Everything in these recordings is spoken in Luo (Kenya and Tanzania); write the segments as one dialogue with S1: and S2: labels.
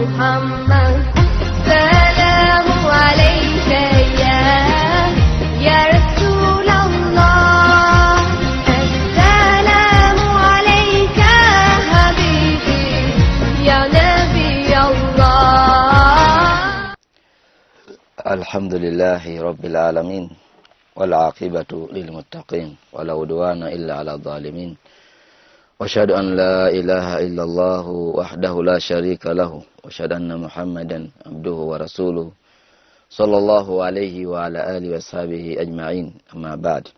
S1: محمد سلام عليك يا رسول الله السلام عليك حبيبي يا نبي الله.
S2: الحمد لله رب العالمين والعاقبة للمتقين ولا عدوان إلا على الظالمين وأشهد أن لا إله إلا الله وحده لا شريك له وأشهد أن محمدا عبده ورسوله صلى الله عليه وعلى آله وصحبه أجمعين. أما بعد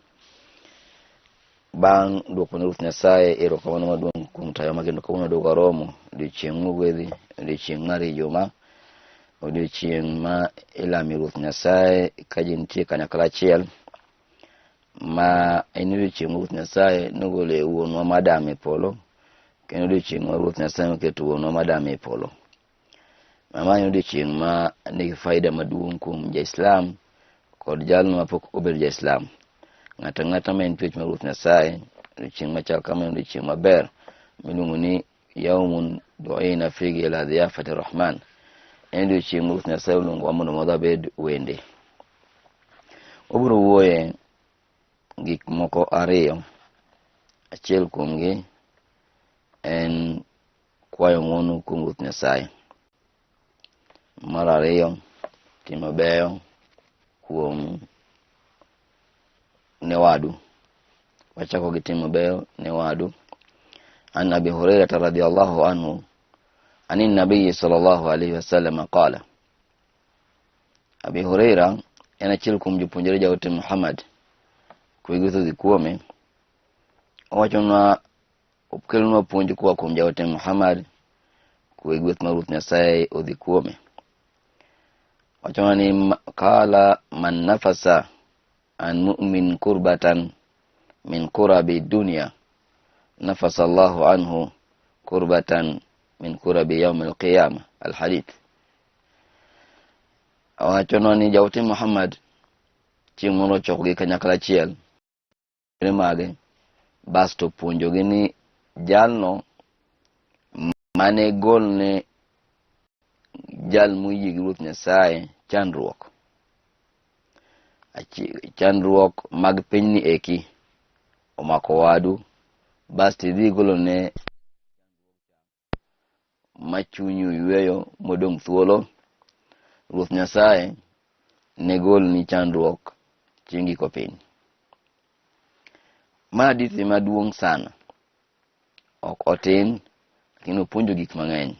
S2: bang do ko nurut na sai ero ko no dum kum tayo magendo ko no do garomo di chengu wedi di chengari joma o di chengma ila mirut na sai kajinti kana kala chiel ma eni chengu na sai no gole wono madame polo keno di chengu na sai ke tu wono madame polo mama yo di chengma ni faida maduong kum ja Islam ko jalno apok ober ja Islam ngata men pich marut na sai ching machal kama ndi ching maber minunguni yaumun du'ina fihi ila dhiyafati rahman ndi ching marut na sai lungu amuno modabed wende oburo woye gik moko ariyo achiel kuomgi en kwayo ng'wono kuom Ruoth Nyasaye. Mar ariyo timo beyo kuom newadu wachako gitimo beyo newadu. An Abi Hurairah radhiyallahu anhu anin nabiy sallallahu alayhi wasallam qala, Abi Hurairah ena chil kum jupunjere jawte Muhammad kuigutu dikuome wachona upkelno punju kwa kum jawte Muhammad kuigutu marut Nyasaye odhikuome wachona ni kala man nafasa an mu'min kurbatan min kurabi dunya nafasa Allahu anhu kurbatan min kurabi yaumil qiyamah. Al-hadith. Awachono ni jawti Muhammad chimoro chokgi kanyakala chiel mage basto punjo gini jalno mane golne jal muyi Ruoth Nyasaye chandruok mag pinyni eki omako wadu basti dhi golone machunyu yweyo modong thuolo Ruoth Nyasaye ne golni chandruok chingi ko piny. Ma hadithi maduong' sana ok otin lakini opunjo gik mang'eny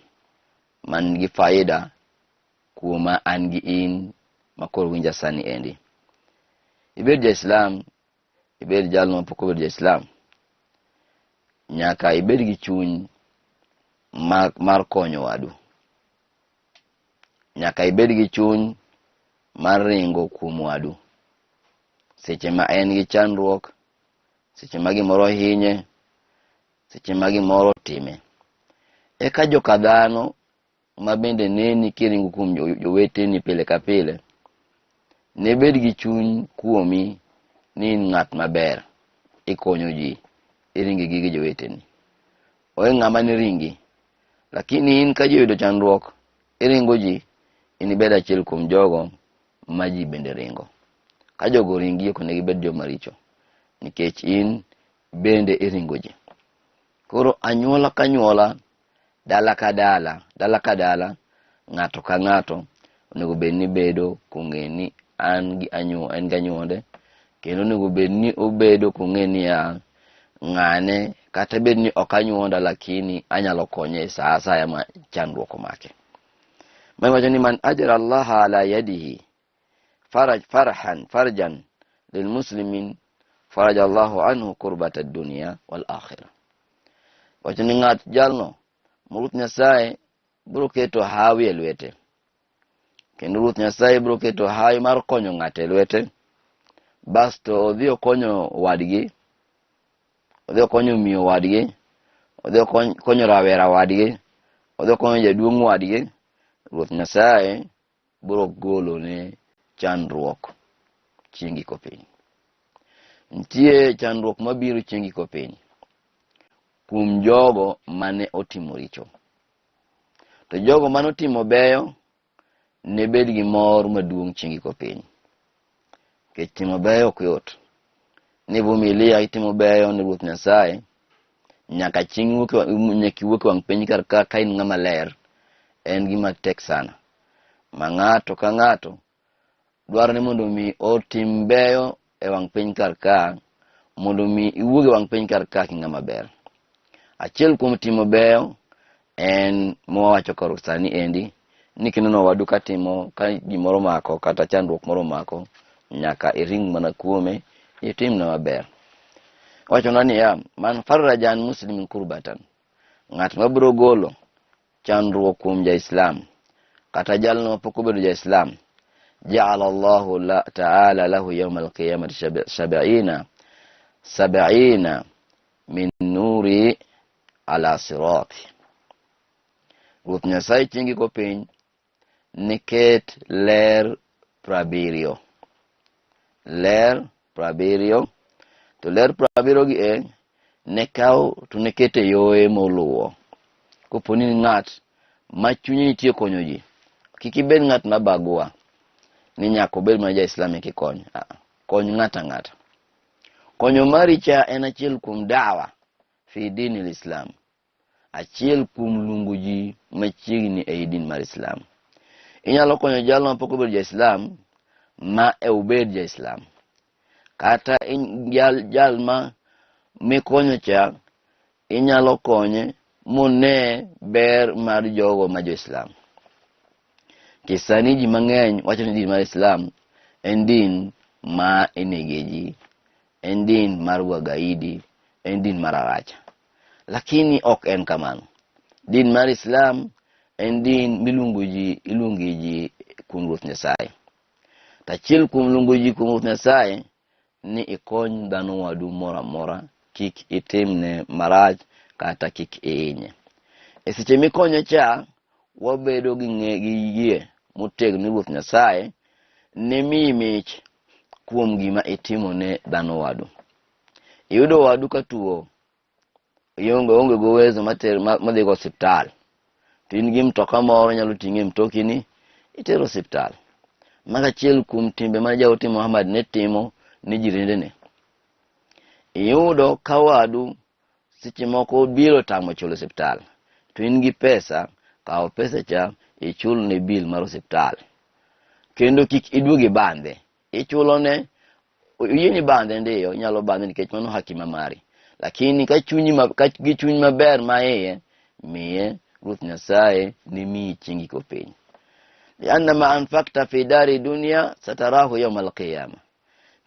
S2: man gi faida kuoma an gi in makoro winja sani endi. Ibed ja Islam, ibed jalno poko bed ja Islam, nyaka ibed gi chuny mar konyo wadu. Nyaka ibed gi chuny mar ringo kuom wadu. Seche ma en gi chandruok, seche ma gimoro hinye, seche ma gimoro time. Eka joka dhano ma bende neni kiringo kuom joweteni pile ka pile, ne bed gi chuny kuomi ni ng'at maber, ikonyo ji, iringi gige joweteni. Oe ng'ama ni ringi, lakini in ka ji yudo chandruok, iringo ji, inibed achiel kuom jogo ma ji bende ringo. Ka jogo ringi ok negi bed joma richo, nikech in bende iringo ji. Koro anyuola ka nyuola, dala ka dala, ng'ato ka ng'ato onego bed ni bedo kong'eni an gi anyuonde, kendo onego bed ni obedo kong'eni ng'ane kata bed ni ok anyuonda lakini anyalo konye sa asaya ma chandruok omake. Mai wacho ni man ajra Allah ala yadihi farjan lil muslimin faraja Allahu anhu kurbata ad-dunya wal akhirah. Wacho ni ng'at jalno Ruoth Nyasaye biro keto hawi e lwete, kendo Ruoth Nyasaye biro keto hawi mar konyo ng'ate e lwete, basto odhi okonyo wadgi, odhi okonyo miyo wadgi, odhi okonyo rawera wadgi, odhi okonyo jaduong' wadgi. Ruoth Nyasaye biro golo ne chandruok chingi ko piny. Ntie chandruok mabiro chingi ko piny kuom jogo mane otimo richo. To jogo manotimo beyo ne bed gi mor maduong' chieng' giko piny. Kech timo beyo ok yot. Ni vumilia itimo beyo ne Ruoth Nyasaye nyaka chieng' wuok wang' piny kar ka in ng'ama ler, en gima tek sana. Ma ng'ato ka ng'ato dwaro ni mondo mi otim beyo e wang' piny kar ka, mondo mi iwuog e wang' piny kar ka ng'ama ber. Achiel kuom timo beyo en mowacho kar sani endi ni kineno wadu katimo ka gimoro mako kata chandruok moro mako, nyaka iring mana kuome itim na maber. Wacho nani ya man farraja an muslimin kurbatan, ng'at mabiro golo chandruok kuom ja-Islam kata jalno mapok obedo ja-Islam, ja'ala Allahu ta'ala lahu yawm al-qiyamati sab'ina min nuri ala sirati. Ruoth Nyasaye chieng' giko piny niket ler 70. Ler 70. To ler 70 gi ne kaw to ne kete yoe moluwo. Koponi ng'at ma chunye nitie konyo ji, kik ibed ng'at mabagua ni nyaka obed ma ja-Islam kikony. Kony ng'ata ng'ata. Konyo mari cha en achiel kuom dawa fi dini l-Islam. Achiel kuom lungu ji machiegni e din mar Islam. Inyalo konyo jalno mapok obedo ja-Islam ma obed ja-Islam. Kata jal ma mikonyo cha inyalo konye mone ber mar jogo ma jo-Islam. Kisani ji mang'eny wacho ni din mar Islam en din ma inege ji, en din mar wagaidi, en din mar aracha. Lakini ok en kamano. Din mar Islam en din ilungi ji kuom Ruoth Nyasaye. Tachiel kuom lungo ji kuom Ruoth Nyasaye ni ikony dhano wadu mora mora, kik itimne marach kata kik ihinye. E seche mikonyo cha, wabedo gi yie motegno ni Ruoth Nyasaye ne miyi mich kuom gima itimo ne dhano wadu. Iyudo wadu katuo, onge go uwezo madhi go hospital. To in gi mtoka moro nyalo ting'e mtokini itero hospital. Maka chiel kuom timbe ma Jawoti Muhammad ne timo ni jirendene. Iyudo ka wadu seche moko biro tamo chulo hospital. To in gi pesa, kawo pesa cha ichul ne bill mar hospital. Kendo kik iduogi bande. Ichulo ne yini bande ndiyo nyalo bande nikech mano hakima mari. Lakini ka chuny maber ma iye miye Ruoth Nyasaye ni mi chingi ko piny. Lianna ma anfaqta fi dari dunya satarahu yawm al-qiyamah.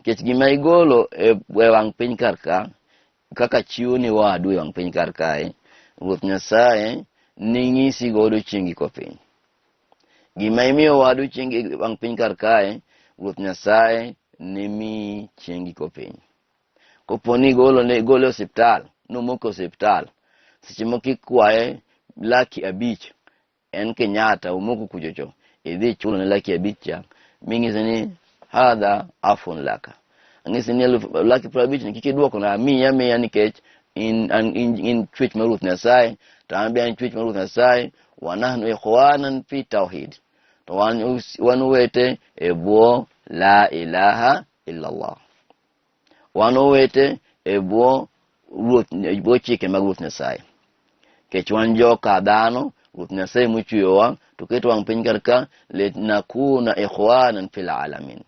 S2: Kech gima igolo e wang' piny kar ka, kaka chiwo ni wadu e wang' piny kar kae, Ruoth Nyasaye ni ng'isi godo chingi ko piny. Gima imiyo wadu chingi wang' piny kar kae, Ruoth Nyasaye ni mi chingi ko piny. Koponi golo hospital, nomoko hospital. Seche moko ikwaye laki 5, en Kenyatta umoko kujocho. Idhi chulo ne laki 5 cha. Ming'ise ni hadha afun laka. Ang'ise ni laki 50 ni kiki duoko na miya nikech in chwech mar Ruoth Nyasaye, to an be an chwech mar Ruoth Nyasaye, wa nahnu ikhwanan fi tawhid. To wan wete e bwo la ilaha illallah. Wan wete e bwo chike mag Ruoth Nyasaye. Kech wan joka dhano, Ruoth Nyasaye mochweyowa, to keto wang' piny kar ka, nakuna ikhwanan fil alamin.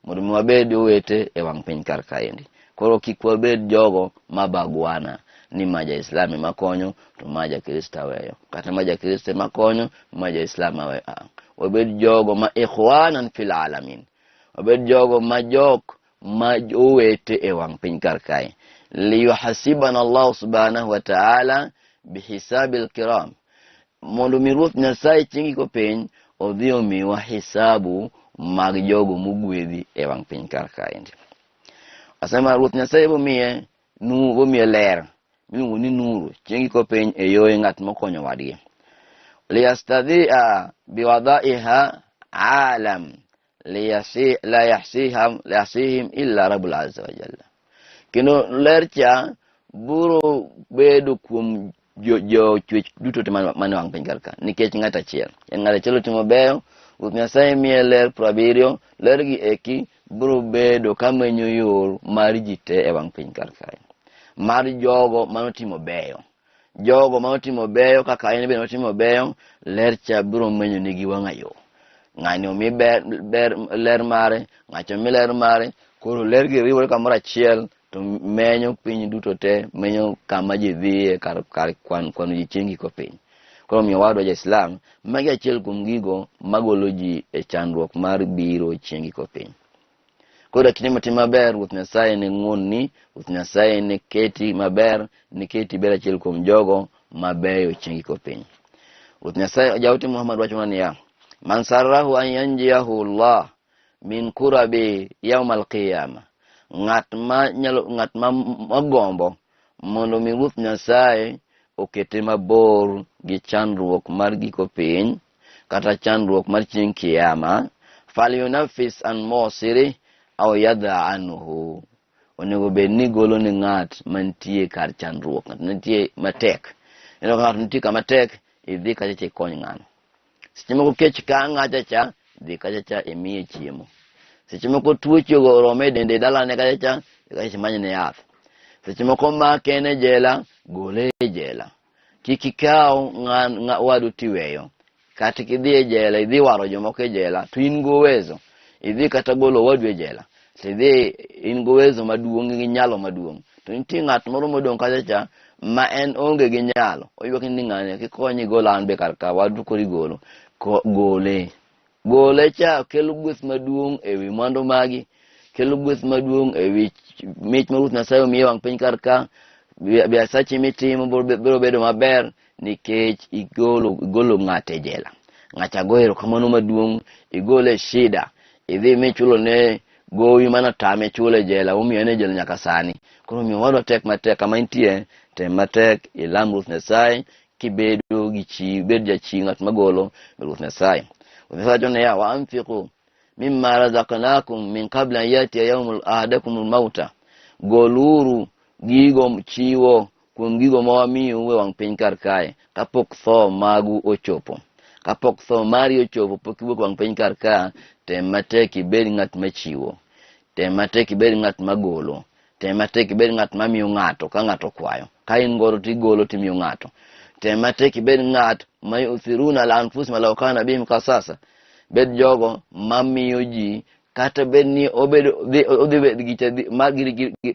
S2: Mondo wabed wete e wang' piny kar kaendi. Koro kik wabed jogo mabagwana ni maja Islami makonyo to maja Kristo weyo. Kata maja Kristo makonyo, maja Islam weyo. Wabed jogo ma ikhwanan fil alamin. Wabed jogo ma wete e wang' piny kar kae. Liyuhasibana Allah subhanahu wa ta'ala bihisabil kiram. Mondo mi Ruoth Nyasaye chingi ko piny odhi omiwa hisabu mag jogo mogwedhi e wang' piny kar kaendi. Asema Ruoth Nyasaye bomiye ler, miluongo ni nuru, chingi ko piny e yoe ng'at mokonyo wadgi. Liyastadhi'a biwadha'iha alam la yahsihim illa Rabbul Azza wa Jalla. Kendo ler cha buro bedo kuom jo chwech duto te mane wang piny kar ka nikech ng'at achiel otimo beyo. Ruoth Nyasaye miye ler 70, ler gi eki biro bedo kamenyo yor mar ji te e wang piny kar kae, mar jogo manotimo beyo. Jogo manotimo beyo kaka en bende notimo beyo, ler cha biro menyo nigi wang'ayo. Ng'ani omi ler mare, ng'acho omi ler mare, koro ler gi riwore kamoro achiel to menyo piny duto te, menyo kama ji dhiye kar kwano ji chieng' giko piny. Koro miyo wadwa ja-Islam, magi achiel kuom gigo magolo ji e chandruok mar biro chieng' giko piny. Koro kinde matim maber, Ruoth Nyasaye ne ng'onni, Ruoth Nyasaye ne keti maber, ne keti ber achiel kuom jogo mabeyo chieng' giko piny. Ruoth Nyasaye, Jawte Muhammad wacho niya, man sarrahu an yanjiyahu Allah min kurabi yawmal qiyamah. Ng'at ma magombo mondo mi Ruoth Nyasaye okete mabor gi chandruok mar giko piny kata chandruok mar chieng' kiyama, falyunafis an mosiri aw yadha anhu. Onego bed ni golo ni ng'at mantie kar chandruok, ng'at mantie matek. Ng'at mantie kama tek, idhi kacha ikony ng'ano. Seche moko kech ka ng'acha cha, dhi kacha cha imiye chiemo. Seche moko tuoche orome dende dalane kacha cha, kacha manyne yath. Seche moko make ne jela, gole e jela. Kik ikaw wadu tiweyo. Kata kidhi e jela, idhi waro jomoko e jela, to in gowezo. Idhi kata golo wadu e jela. Idhi in gowezo maduong' gi nyalo maduong'. To nitie ng'at moro modong' kacha cha, ma en onge gi nyalo. Oyuak ni ng'ane kikonyi golo an be kar ka wadu kori golo. Gole. Gole cha kelo gweth maduong' ewi mwandu magi. Kelo gweth maduong' ewi mich ma Ruoth Nyasaye omiye wang piny kar ka. Biasachi mitimo biro bedo maber nikech igolo ng'ate jela. Ng'acha goero kamano maduong', igole shida. Idhi michulo ne gowi mana tame chule jela, umiyo ne jela nyaka sani. Koro miyo wadwa tek matek kama intie, tem matek ilam Ruoth Nyasaye kibedo gi bed jachi ng'at magolo Ruoth Nyasaye. Ruoth Nyasaye jone ya wa anfiqu mimma razaqnakum min qabla yati yawmul ahadakumul mauta. Goluru gigo chiwo kuom gigo mawamiyo we wang piny kar kae kapok tho magu ochopo. Kapok tho mari ochopo, pok iwuok wang piny kar ka, tem matek ibed ng'at machiwo. Tem matek ibed ng'at magolo. Tem matek ibed ng'at mamiyo ng'ato ka ng'ato kwayo. Ka in goro tigolo timiyo ng'ato. Tem matek ibed ng'at ma yuthiruna ala anfusihim law kana bihim khasasa. Bed jogo mamiyo ji kata bed ni odhi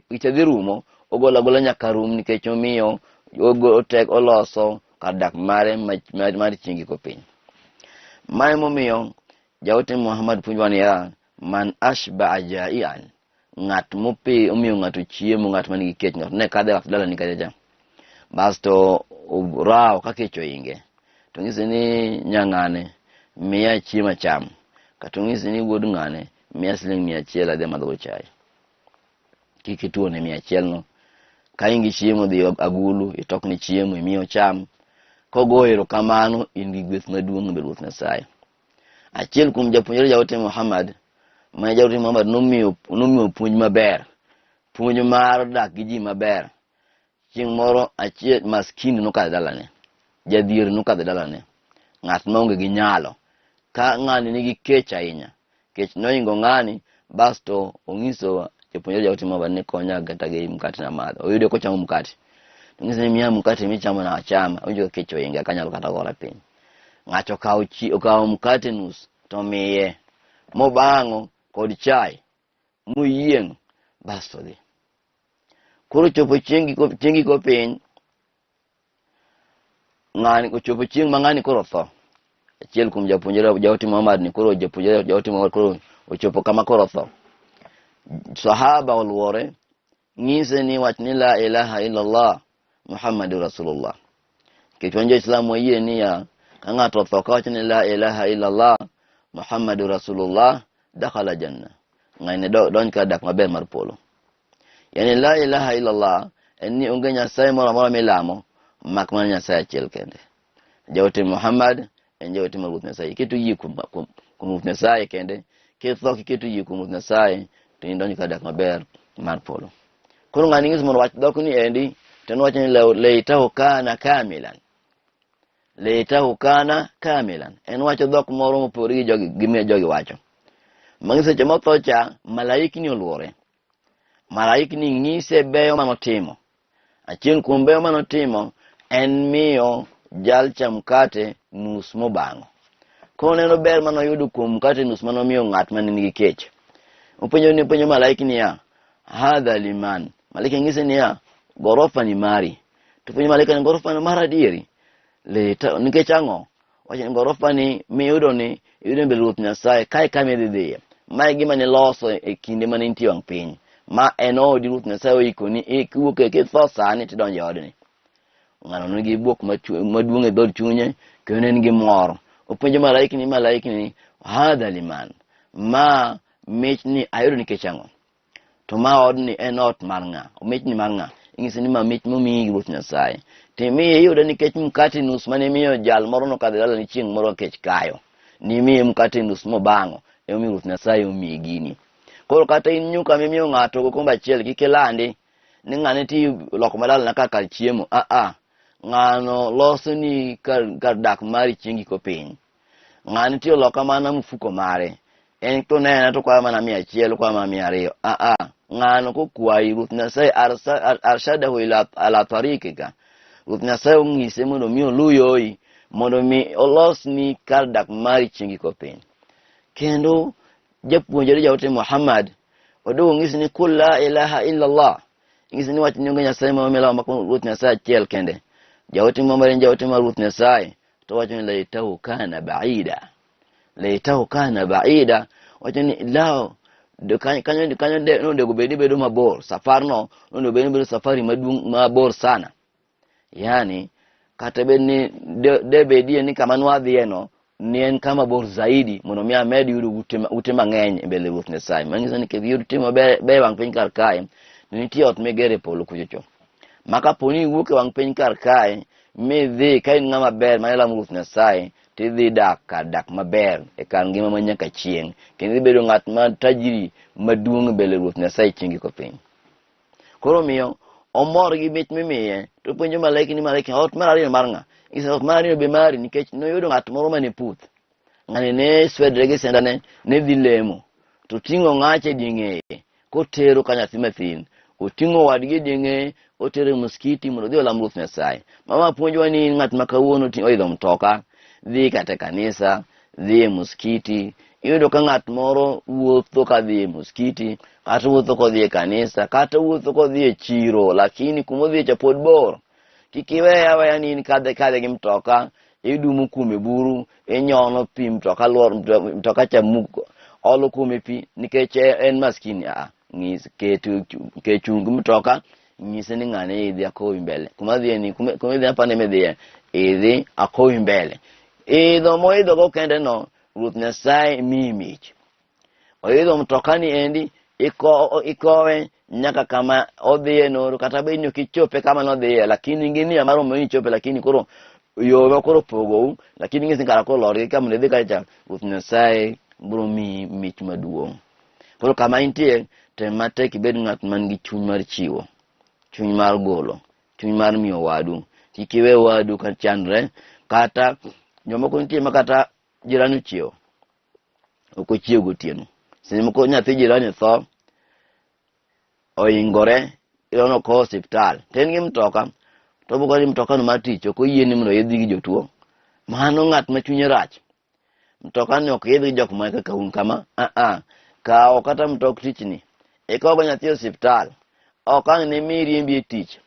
S2: gicha dhi rumo, ogola gola nyaka rum nikech omiyo otek oloso kadak mare mar chieng' giko piny. Mae momiyo Jawte Muhammad puonjwa niya, man ashba ajaian, ng'at omiyo ng'ato chiemo, ng'at manigi kech, ng'ato ne kadhe wak dala ni kacha. Basto raw ka kech oinge. To ng'ise ni nyang'ane, miya chiemo cham. Kata ng'ise ni wuod ng'ane, miya siling 100 adhi madho chai. Kik ituone 100 no. Ka ingi chiemo dhi agulu, itokni chiemo imiyo cham. Kogo erokamano in gi gweth maduong' e Ruoth Nyasaye. Achiel kuom japuonjre Jawte Muhammad, ma Jawte Muhammad nomiyo puonj maber. Puonj mar dak gi ji maber. Chieng' moro achiel maskini nokadho dalane. Jadhier nokadho dalane. Ng'at maonge gi nyalo. Ka ng'ani nigi kech ahinya. Kech noingo ng'ani, basto ong'iso japuonjre Jawte Muhammad ni konya kata gi mkate na madho. Oyudo kochamo mkate. Ng'ise ni miya mkate michamo na achama, onjo kech oinga kanyalo kata gola piny. Ng'acho okawo mkate nus to miye, mobang'o kod chai, moyieng', basto dhi. Koro chopo chieng' giko piny, ng'ani ochopo chieng' ma ng'ani koro tho. Achiel kuom japuonjre Jawte Muhammad ni koro japuonjre Jawte Muhammad koro ochopo kama koro tho. Sahaba oluore, ng'ise ni wach ni la ilaha illallah Muhammadur Rasulullah. Kichwanjo Islam wayie niya, ka ng'ato tho kawacho ni la ilaha illallah Muhammadur Rasulullah, dakhala janna. Ng'ani donj ka dak maber mar polo. Yani la ilaha illallah en ni onge Nyasaye moro amora milamo mak mana Nyasaye achiel kende. Jawte Muhammad en jawte mar Ruoth Nyasaye. Iketo yie kuom Ruoth Nyasaye kende. Kitho kiketo yie kuom Ruoth Nyasaye to indonj ka dak maber mar polo. Koro ng'ani ng'is mondo wach dhok ni endi tenwacho ni leitahu kana kamilan. Leitahu kana kamilan. En wacho dhok moro mopogore gi jogi gimiyo jogi wacho. Mang'ise seche motho cha malaikni oluore. Malaikni ng'ise beyo manotimo. Achiel kuom beyo manotimo en miyo jalcha mkate nus mobang'o. Koro neno ber manoyudo kuom mkate nus manomiyo ng'at manigi kech. Upenjo malaikni ya hadha liman. Malaika ng'ise ni ya gorofa ni mari. Tupenjo malaika ni gorofa ni mara dieri. Nikech ang'o? Wacho ni gorofa ni miyudo ni iyudo mbele Ruoth Nyasaye kae kama idhi. Ma gima ni loso e kinde mane intie wang' piny. Ma en odi Ruoth Nyasaye oikoni iwuok e kitho sani tidonjo e odni. Ng'ano nigi buok maduong' e dhod chunye kendo en gi mor. Openjo malaikni hadha liman. Ma mich ni ayudo nikech ang'o? To ma odni en ot mar ng'a? Mich ni mar ng'a? Ing'ise ni ma mich momiyi Ruoth Nyasaye. Timiye iyudo nikech mkate nus mane miyo jal moro nokadho dala ni chieng' moro kech kayo. Nimiye mkate nus mobang'o. Emi Ruoth Nyasaye omiyi gini. Koro kata in nyuka mimiyo ng'ato gokombe achiel kik ilandi ni ng'ane ti loko madala na kaka chiemo. Ng'ano loso ni kar dak mari chieng' giko piny. Ng'ano ti loka mana mfuko mare. En to nena to kwa mana 100 kwa mana 200. Ng'ano kokwayi Ruoth Nyasaye arshadahu ala tarikika. Ruoth Nyasaye ong'ise mondo mi oluyoi mondo mi olos ni kar dak mari chieng' giko piny. Kendo japuonjere jaote Muhammad odogo ng'isi ni kul la ilaha illa Allah. Ng'isi ni wach ni onge Nyasaye mamela makon Ruoth Nyasaye achiel kende. Jaote mamare jaote mar Ruoth Nyasaye to wacho ni laitahu kana ba'ida. Laitahu kana ba'ida wacho ni lao kanyo no ndego bedo mabor. Safarno no bedo safari maduong' mabor sana. Yani kata bedni bedie ni kama nwadhie no ni en kama bor zaidi mondo mi amed yudo ute mang'eny e mbele Ruoth Nyasaye. Mang'isa ni kidhi yud timo be wang' piny kar kae nitie ot megere polo kuchocho. Maka poni iwuok e wang' piny kar kae midhi ka in ng'ama ber ma ilamo Ruoth Nyasaye tidhi dak maber e kar ngima manyaka chieng'. Kendo bedo ng'at ma tajiri maduong' e mbele Ruoth Nyasaye chieng' giko piny. Koro miyo omor gi mich mimiye to penjo malaika ot mar ariyo mar ng'a? Ot mar ariyo be mari nikech noyudo ng'at moro mane puth. Ng'ani ne swedre gi sendane ne dhi lemo. To ting'o ng'ache ding'eye kotero ka nyathi mathin. Oting'o wadgi ding'eye otero e muskiti mondo dhi olam Ruoth Nyasaye. Mama puonjwa ni ng'at ma kawuono oidho mtoka, dhi kata kanisa, dhi e muskiti. Iyudo ka ng'at moro wuotho ka dhi e muskiti, kata wuotho ka dhi e kanisa, kata wuotho ka dhi e chiro, lakini kumodhi cha pod bor. Kikiwe aweya ni kadhe gi mtoka, idumo kume buru, inyono pi mtoka luor mtoka chamuko, olo kume pi nikech en maskini. Ng'is kechung mtoka ng'ise ni ng'ane idhi akowi mbele. Kumadhi ni kumidhi apane medhi idhi akowi mbele. Idho moidho go kende no Ruoth Nyasaye mimich. Oidho mtoka ni endi ikowe nyaka kama odhiye noro kata bedni kichope kama nodhiye lakini ngini amaro mo chope lakini koro yo koro pogo lakini ngisi kara ko lori kama nedhi kacha Ruoth Nyasaye bro mi mich maduong'. Koro kama intie temate kibed ng'at man gi chuny mar chiwo, chuny mar golo, chuny mar miyo wadu, kikiwe wadu ka chandre kata jomoko nitie makata jirani chiewo oko chiewo gotieno. Sinimoko nyathi jirani tho oingore ilono ko hospital ten gi mtoka to buko ni mtoka no matich oko yieni mondo yedhi gi jotuo. Mano ng'at ma chunye rach. Mtoka ni ok yedhi jok ma kaka un kama ka kata mtok tich ni iko go nyathi hospital okang ne miriembi tich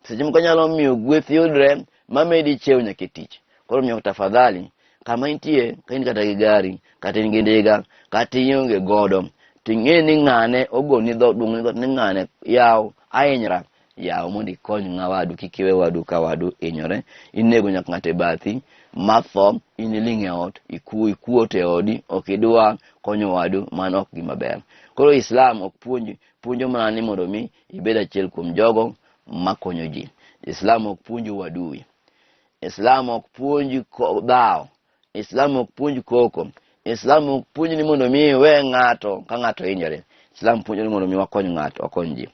S2: seche moko nyalo miyo gweth yudre mamedi chiew nyaka tich. Koro miyo tafadhali kama intie kain kata gi gari kata in gi ndiga kata ionge godo ting'e ni ng'ane ogoni dho dung ni ng'ane yaw ainyra yaw mondo ikony ng'awadu kikiwe wadu ka wadu inyore inego nyaka ng'ate bathi matho iniling'e ot ikuot e odi okidwa konyo wadu mano ok gima ber. Koro Islam ok puonjo mana ni mondo mi ibed achiel kuom jogo makonyo ji. Islam ok puonjo wadui. Islam ok puonj dhao. Islam ok puonj koko. Islam ok puonj ni mondo mi we ng'ato ka ng'ato hinyore. Islam puonjo ni mondo mi wakony ng'ato, wakony ji.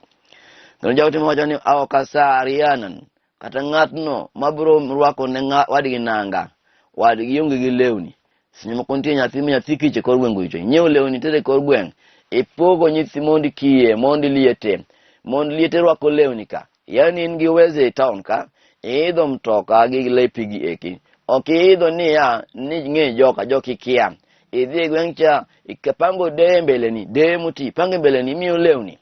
S2: Kendo jaote mawacho ni awakasarianan, kata ng'atno mabiro rwako ne wadgi nanga, wadgi onge gi lewni. Seche moko nitie nyathi kiche kor gweng' icho, inyiewo lewni tere kor gweng', ipogo nyithi mondi kiye, mondi liete rwako lewni ka. Yani in gi weze e town ka, iidho mtoka gi lepi gi eki. Ok iidho ni ng'e joki kia. Idhi e gweng' cha, ikapango deye mbeleni, deye muti, pange mbeleni, imiyo lewni.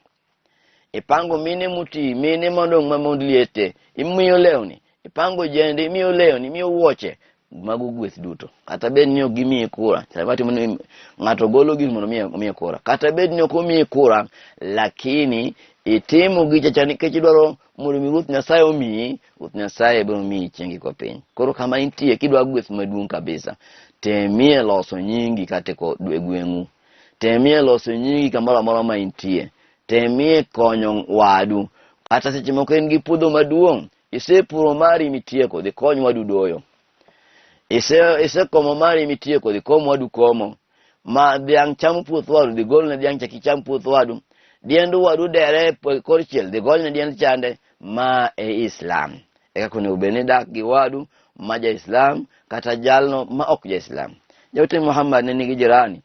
S2: Ipango mine muti, mine mondong' ma mondi liete, imiyo lewni. Ipango jende, imiyo lewni, imiyo wuoche. Mago gweth duto. Kata bed ni ok gimiyi kura, sabati mondo ng'ato golo gir mondo omiye kura. Kata bed ni ok omiyi kura, lakini itimo gicha cha nikech idwaro mondo mi Ruoth Nyasaye omiyi, Ruoth Nyasaye biro miyi chieng' iko piny. Koro kama intie kidwa gweth maduong' kabisa, temie loso nyingi kate e gweng'u. Temie loso nyingi kamoro amora ma intie. Temie konyo wadu. Kata seche moko en gi puodho maduong', isepuro mari mitieko, dhi kony wadu doyo. Komo mari mitieko, dhi komo wadu komo. Ma dhiang' chamo puoth wadu, dhi gol ne dhiang' chaki cham puoth wadu. Diendu wadu dere kor chiel, dhi gol ne diend chande. Ma e Islam. Eka kone ubeni dak gi wadu ma ja Islam, kata jalno ma ok ja Islam. Jaute Muhammad ne nigi jirani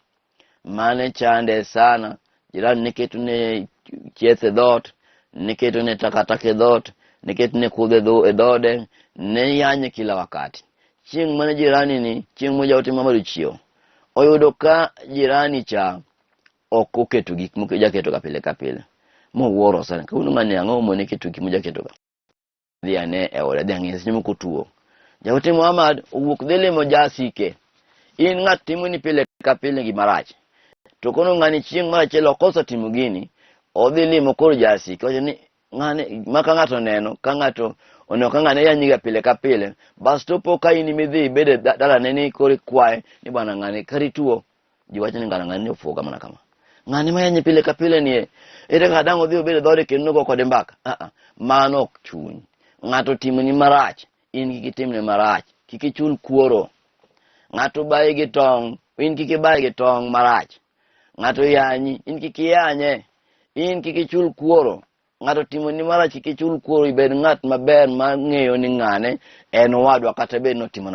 S2: mane chande sana. Jirani niketo ne chiethe dhot, niketo ne takatake dhot, niketo ne kudhe e dhode, ne yanye kila wakati. Chieng' mane jirani ni, chieng' moja jaute Muhammad chiewo, oyudo ka jirani cha ok oketo gik moko jaketo ka pile. Mo wuoro sana. Kauno ng'ani ang'o mo ne keto gik mojaketo ka. Dhiane e ode dhiang' seche moko tuo. Jaute Muhammad owuok dhi limo jasike. In ng'at timo ni pile ka pile gi marach. To kono ng'ani chieng' machielo koso timo gini, odhi limo kor jasike. Wacho ni ng'ani maka ng'ato neno, ka ng'ato ono ka ng'ane yanyiga pile ka pile, bas topo ka in midhi bede dala neni kori kwae ni bwana ng'ani kari tuo. Ji wacho ni ng'ani ofuga mana kama. Ng'ani ma yanyi pile ka pile ni ere ka dango dhi obede dhode kendo go kode mbaka. Mano ok chuny. Ng'ato timo ni marach, in kiki timne marach, kiki chul kuoro. Ng'ato baye gi tong', in kiki baye gi tong' marach. Ng'ato yanyi, in kiki yanye, in kiki chul kuoro. Ng'ato timo ni marach, kiki chul kuoro, ibed ng'at maber ma ng'eyo ni ng'ane en wadwa kata bed no timo